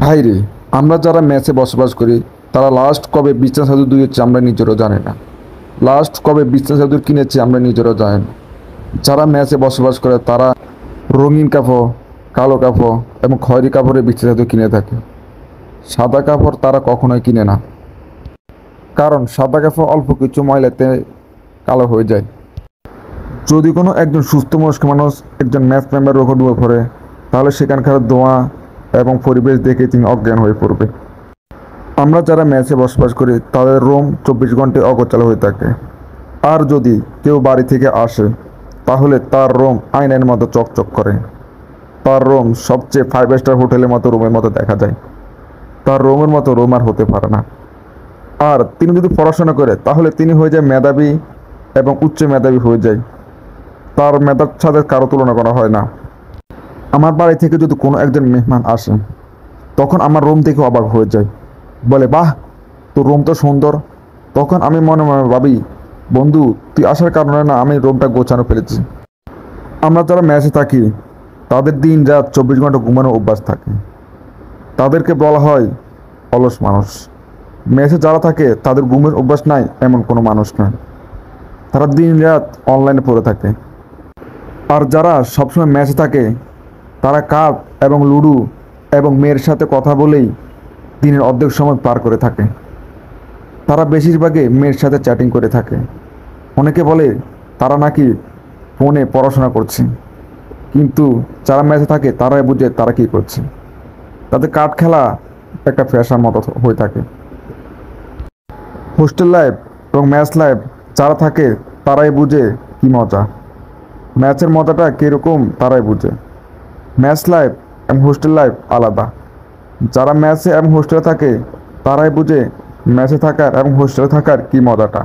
ভাইরে, আমরা যারা মেসে বসবাস করি তারা লাস্ট কবে বিছনা চাদর ধুয়েছে আমরা নিজেরও জানি না। লাস্ট কবে বিছনা চাদর কিনেছি আমরা নিজেরও জানি না। যারা মেসে বসবাস করে তারা রঙিন কাপড়, কালো কাপড় এবং খয়েরি কাপড়ের বিছনা চাদর কিনে থাকে। সাদা কাপড় তারা কখনোই কিনে না, কারণ সাদা কাপড় অল্প কিছু ময়লাতে কালো হয়ে যায়। যদি কোনো একজন সুস্থ বয়স্ক মানুষ একজন ম্যাচ মেম্বারের উপর ডুবে পড়ে, তাহলে সেখানকার ধোঁয়া এবং পরিবেশ দেখে তিনি অজ্ঞান হয়ে পড়বে। আমরা যারা ম্যাচে বসবাস করি তাদের রুম 24 ঘন্টায় অগোছালো হয়ে থাকে। আর যদি কেউ বাড়ি থেকে আসে তাহলে তার রুম আয়নার মতো চকচক করে। তার রুম সবচেয়ে 5 স্টার হোটেলের মতো রুমের মতো দেখা যায়। তার রুমের মতো রুম আর হতে পারে না। আর তিনি যদি পড়াশোনা করে তাহলে তিনি হয়ে যায় মেধাবী এবং উচ্চ মেধাবী হয়ে যায়। তার মেধার সাথে কারো তুলনা করা হয় না। আমার বাড়ি থেকে যদি কোনো একজন মেহমান আসে, তখন আমার রুম দেখে অবাক হয়ে যায়, বলে বাহ, তোর রুম তো সুন্দর। তখন আমি মনে মনে ভাবি, বন্ধু তুই আসার কারণে না আমি রুমটা গোছানো ফেলেছি। আমরা যারা ম্যাচে থাকি তাদের দিন রাত 24 ঘন্টা ঘুমানোর অভ্যাস থাকে। তাদেরকে বলা হয় অলস মানুষ। ম্যাচে যারা থাকে তাদের ঘুমের অভ্যাস নাই এমন কোনো মানুষ নয়। তারা দিন রাত অনলাইনে পড়ে থাকে। আর যারা সবসময় ম্যাচে থাকে তারা কার্ড এবং লুডো এবং মেয়ের সাথে কথা বলেই দিনের অর্ধেক সময় পার করে থাকে। তারা বেশিরভাগই মেয়ের সাথে চ্যাটিং করে থাকে। অনেকে বলে তারা নাকি ফোনে পড়াশোনা করছে, কিন্তু যারা ম্যাচে থাকে তারাই বুঝে তারা কী করছে। তাদের কার্ড খেলা একটা ফ্যাশন মতো হয়ে থাকে। হোস্টেল লাইফ এবং ম্যাচ লাইফ যারা থাকে তারাই বুঝে কি মজা। ম্যাচের মজাটা কীরকম তারাই বুঝে। ম্যাচ লাইফ এবং হোস্টেল লাইফ আলাদা। যারা ম্যাচে এবং হোস্টেলে থাকে তারাই বুঝে ম্যাচে থাকার এবং হোস্টেলে থাকার কি মজাটা।